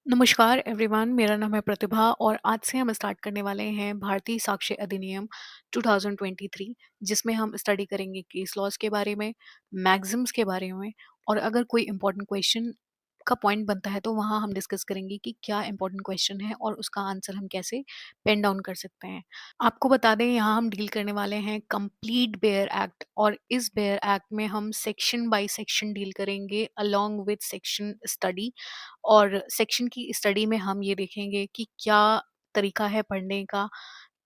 नमस्कार एवरीवन, मेरा नाम है प्रतिभा और आज से हम स्टार्ट करने वाले हैं भारतीय साक्ष्य अधिनियम 2023, जिसमें हम स्टडी करेंगे केस लॉज के बारे में, मैक्सिम्स के बारे में। और अगर कोई इंपॉर्टेंट क्वेश्चन का पॉइंट बनता है तो वहाँ हम डिस्कस करेंगे कि क्या इंपॉर्टेंट क्वेश्चन है और उसका आंसर हम कैसे पेन डाउन कर सकते हैं। आपको बता दें, यहाँ हम डील करने वाले हैं कंप्लीट बेयर एक्ट, और इस बेयर एक्ट में हम सेक्शन बाय सेक्शन डील करेंगे अलोंग विद सेक्शन स्टडी। और सेक्शन की स्टडी में हम ये देखेंगे कि क्या तरीका है पढ़ने का,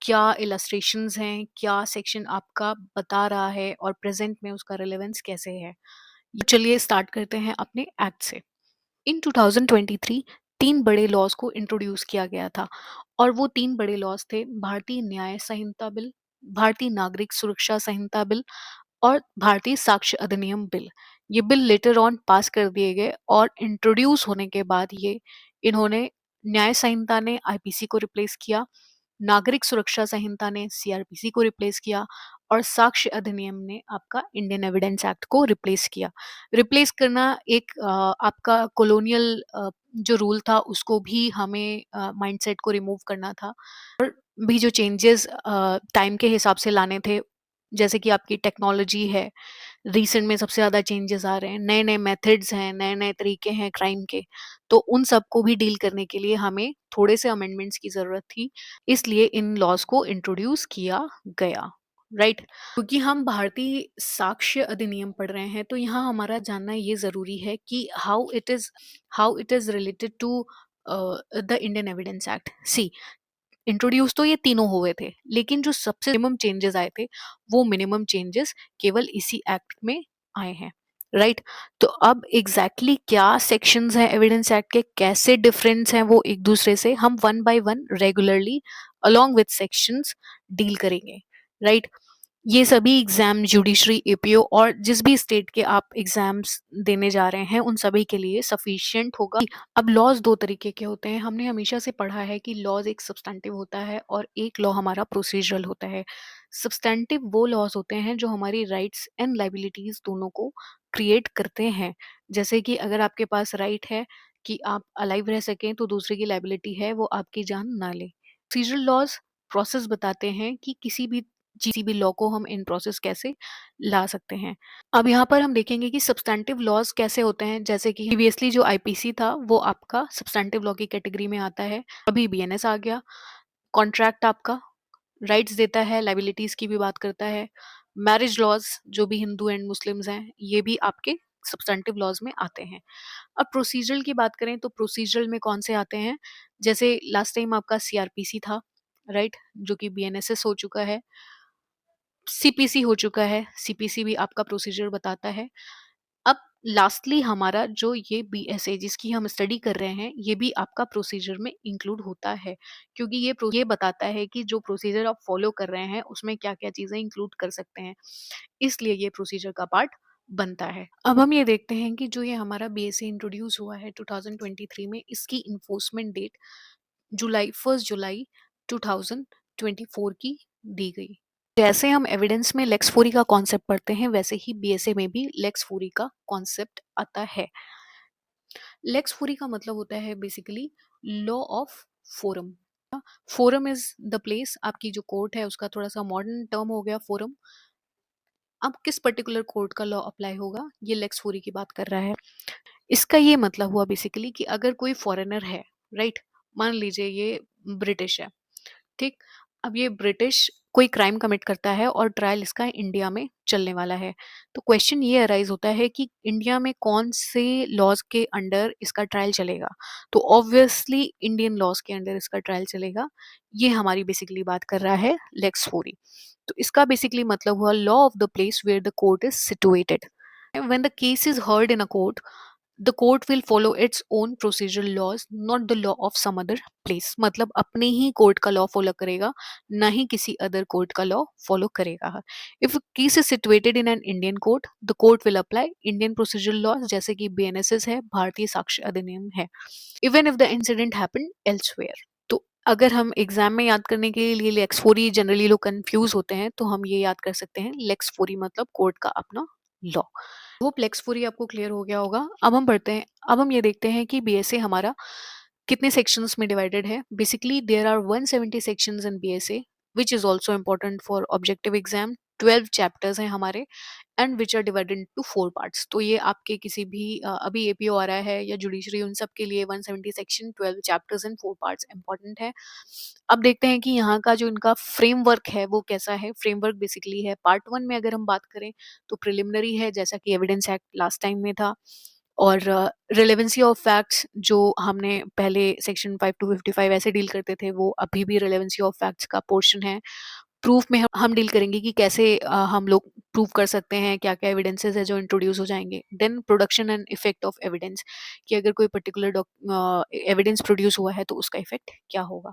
क्या इलस्ट्रेशंस हैं, क्या सेक्शन आपका बता रहा है और प्रेजेंट में उसका रिलेवेंस कैसे है। चलिए स्टार्ट करते हैं अपने एक्ट से। इन 2023 तीन बड़े लॉज को इंट्रोड्यूस किया गया था, और वो तीन बड़े लॉज थे भारतीय न्याय संहिता बिल, भारतीय नागरिक सुरक्षा संहिता बिल और भारतीय साक्ष्य अधिनियम बिल। ये बिल लेटर ऑन पास कर दिए गए, और इंट्रोड्यूस होने के बाद ये इन्होंने न्याय संहिता ने आईपीसी को रिप्लेस किया, नागरिक सुरक्षा संहिता ने सीआरपीसी को रिप्लेस किया, और साक्ष्य अधिनियम ने आपका इंडियन एविडेंस एक्ट को रिप्लेस किया। रिप्लेस करना एक आपका कॉलोनियल जो रूल था उसको भी हमें माइंडसेट को रिमूव करना था। भी जो चेंजेस टाइम के हिसाब से लाने थे, जैसे कि आपकी टेक्नोलॉजी है, रिसेंट में सबसे ज़्यादा चेंजेस आ रहे हैं, नए नए मेथड्स हैं, नए नए तरीके हैं क्राइम के। तो उन सब को भी डील करने के लिए हमें थोड़े से अमेंडमेंट्स की ज़रूरत थी, इसलिए इन लॉज को इंट्रोड्यूस किया गया। राइट, क्योंकि हम भारतीय साक्ष्य अधिनियम पढ़ रहे हैं तो यहाँ हमारा जानना ये ज़रूरी है कि how it is related to the Indian evidence act. See, introduce तो ये तीनों हुए थे, लेकिन जो सबसे मिनिमम चेंजेस आए थे वो मिनिमम चेंजेस केवल इसी एक्ट में आए हैं। राइट, तो अब एग्जैक्टली क्या सेक्शंस हैं एविडेंस एक्ट के, कैसे डिफरेंस हैं वो एक दूसरे से, हम one by one regularly along with sections deal करेंगे। राइट, ये सभी एग्जाम जुडिशरी एपीओ और जिस भी स्टेट के आप एग्जाम्स देने जा रहे हैं उन सभी के लिए सफिशिएंट होगा। अब लॉज दो तरीके के होते हैं, हमने हमेशा से पढ़ा है कि लॉज एक सब्सटेंटिव होता है और एक लॉ हमारा प्रोसीजरल होता है। सब्सटेंटिव वो लॉज होते हैं जो हमारी राइट्स एंड लाइबिलिटीज दोनों को क्रिएट करते हैं। जैसे कि अगर आपके पास राइट है कि आप अलाइव रह सकें, तो दूसरे की लाइबिलिटी है वो आपकी जान ना ले। प्रोसीजरल लॉज प्रोसेस बताते हैं कि किसी भी लॉ को हम इन प्रोसेस कैसे ला सकते हैं। अब यहाँ पर हम देखेंगे कि सब्सटैंटिव लॉज कैसे होते हैं। जैसे कि प्रीवियसली जो आईपीसी था वो आपका सब्सटैंटिव लॉ की कैटेगरी में आता है, अभी बीएनएस आ गया। कॉन्ट्रैक्ट आपका राइट्स देता है, लाइबिलिटीज की भी बात करता है। मैरिज लॉज जो भी हिंदू एंड मुस्लिम्स हैं ये भी आपके सब्सटैंटिव लॉज में आते हैं। अब प्रोसीजरल की बात करें तो प्रोसीजरल में कौन से आते हैं, जैसे लास्ट टाइम आपका सीआरपीसी था, राइट, जो कि बीएनएसएस हो चुका है, सीपीसी हो चुका है, सीपीसी भी आपका प्रोसीजर बताता है। अब लास्टली हमारा जो ये बीएसए जिसकी हम स्टडी कर रहे हैं ये भी आपका प्रोसीजर में इंक्लूड होता है, क्योंकि ये बताता है कि जो प्रोसीजर आप फॉलो कर रहे हैं उसमें क्या क्या चीज़ें इंक्लूड कर सकते हैं, इसलिए ये प्रोसीजर का पार्ट बनता है। अब हम ये देखते हैं कि जो ये हमारा बीएसए इंट्रोड्यूस हुआ है 2023 में, इसकी इन्फोर्समेंट डेट जुलाई 2024 की दी गई। जैसे हम एविडेंस में लेक्स फोरी का कॉन्सेप्ट पढ़ते हैं वैसे ही बीएसए में भी लेक्स फोरी का कॉन्सेप्ट आता है। लेक्स फोरी का मतलब होता है basically law of forum. Forum is the place, आपकी जो कोर्ट है उसका थोड़ा सा मॉडर्न टर्म हो गया फोरम। अब किस पर्टिकुलर कोर्ट का लॉ अप्लाई होगा, ये लेक्स फोरी की बात कर रहा है। इसका ये मतलब हुआ बेसिकली कि अगर कोई फॉरेनर है, राइट, मान लीजिए ये ब्रिटिश है, ठीक। अब ये ब्रिटिश कोई क्राइम कमिट करता है और ट्रायल इसका इंडिया में चलने वाला है, तो क्वेश्चन ये अराइज होता है कि इंडिया में कौन से लॉज के अंडर इसका ट्रायल चलेगा। तो ऑब्वियसली इंडियन लॉज के अंडर इसका ट्रायल चलेगा। ये हमारी बेसिकली बात कर रहा है लेक्स फोरी। तो इसका बेसिकली मतलब हुआ law of the place where the court is situated. When the case is heard in a court, the court will follow its own procedural laws, not the law of some other place। मतलब अपने ही court का law follow करेगा, ना ही किसी other court का law follow करेगा। If case is situated in an Indian court, the court will apply Indian procedural laws, जैसे कि बीएनएसएस है, भारतीय साक्ष्य अधिनियम है, even if the incident happened elsewhere. तो अगर हम एग्जाम में याद करने के लिए लेक्स फोरी, जनरली लोग कंफ्यूज होते हैं, तो हम ये याद कर सकते हैं लेक्स फोरी मतलब कोर्ट का अपना लॉ। होप लेक्स फोरी आपको क्लियर हो गया होगा। अब हम बढ़ते हैं, अब हम ये देखते हैं कि बीएसए हमारा कितने सेक्शंस में डिवाइडेड है? Basically there are 170 sections in BSA, which is also important for objective exam. 12 chapters हैं हमारे, and which are divided into 4 parts. तो ये आपके किसी भी अभी एपीओ आ रहा है या जुडिशरी, उन सब के लिए 170 section, 12 chapters and 4 parts important है। अब देखते हैं कि यहाँ का जो इनका फ्रेमवर्क है वो कैसा है। फ्रेमवर्क बेसिकली है, पार्ट 1 में अगर हम बात करें तो प्रिलिमिनरी है, जैसा कि एविडेंस एक्ट लास्ट टाइम में था। और रिलेवेंसी ऑफ फैक्ट्स जो हमने पहले सेक्शन 5 टू 55 ऐसे डील करते थे, वो अभी भी रिलेवेंसी ऑफ फैक्ट्स का पोर्शन है। प्रूफ में हम डील करेंगे कि कैसे हम लोग प्रूव कर सकते हैं, क्या क्या एविडेंसेस है जो इंट्रोड्यूस हो जाएंगे। Then production and effect of evidence, कि अगर कोई पर्टिकुलर एविडेंस प्रोड्यूस हुआ है तो उसका इफेक्ट क्या होगा,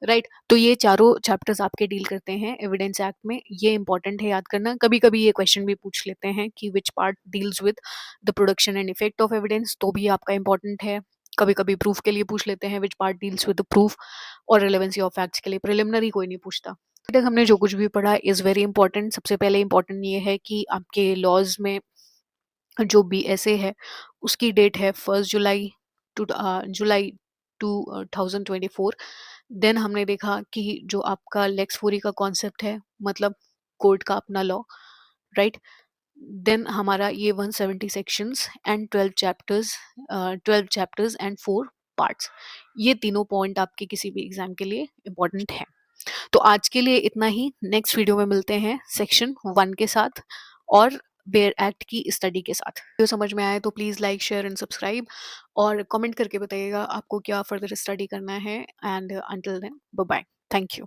राइट। तो ये चारों चैप्टर्स आपके डील करते हैं एविडेंस एक्ट में। ये इंपॉर्टेंट है याद करना। कभी कभी ये क्वेश्चन भी पूछ लेते हैं कि which part deals with the production and effect of evidence, तो भी आपका इंपॉर्टेंट है। कभी कभी प्रूफ के लिए पूछ लेते हैं which part deals with the proof, और रिलेवेंसी ऑफ फैक्ट्स के लिए प्रिलिमिनरी कोई नहीं पूछता। अभी तक हमने जो कुछ भी पढ़ा इज़ वेरी इंपॉर्टेंट। सबसे पहले इंपॉर्टेंट ये है कि आपके लॉज में जो बीएसए है उसकी डेट है 1 जुलाई टू जुलाई 2024। देन हमने देखा कि जो आपका लेक्स फोरी का कॉन्सेप्ट है, मतलब कोर्ट का अपना लॉ, राइट। देन हमारा ये 170 sections and 12 chapters and 4 parts, ये तीनों पॉइंट आपके किसी भी एग्जाम के लिए इंपॉर्टेंट है। तो आज के लिए इतना ही। नेक्स्ट वीडियो में मिलते हैं सेक्शन 1 के साथ और बेयर एक्ट की स्टडी के साथ। वीडियो समझ में आए तो please like, share and subscribe, और कमेंट करके बताइएगा आपको क्या फर्दर स्टडी करना है। And until then, bye bye, thank you.